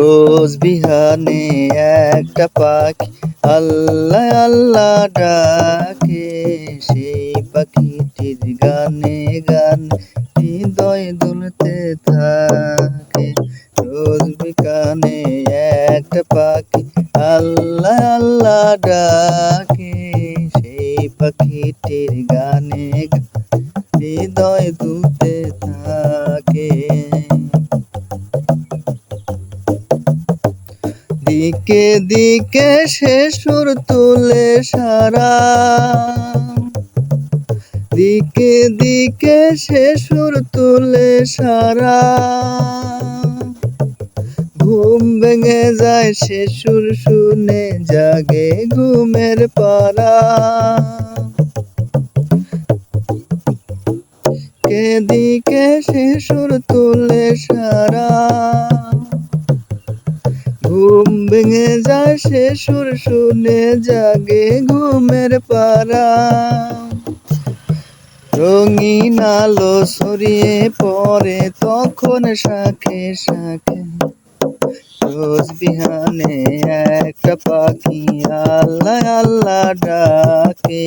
রোজ বিহানে একটা পাখি আল্লাহ আল্লাহ ডাকে, সেই পাখিটির গানে গানে হৃদয় দুলতে থাকে। রোজ বিকানে একটা পাখি আল্লাহ আল্লাহ ডাকে, সেই পাখিটির গানে হৃদয় দুলতে থাকে। দিকে দিকে সে সুর তুলে সারা, দিকে দিকে সে সুর তুলে সারা। ঘুম ভেঙে যায় সে সুর শুনে, জাগে ঘুমের পাড়া। কে দিকে সে সুর তুলে সারা, ঘুম ভেঙে যায় সে সুর শুনে, জাগে ঘুমের পাড়া। রঙিন আলো ছড়িয়ে পড়ে তখন শাখে শাখে, রোজ বিহানে একটা পাখি আল্লাহ আল্লাহ ডাকে।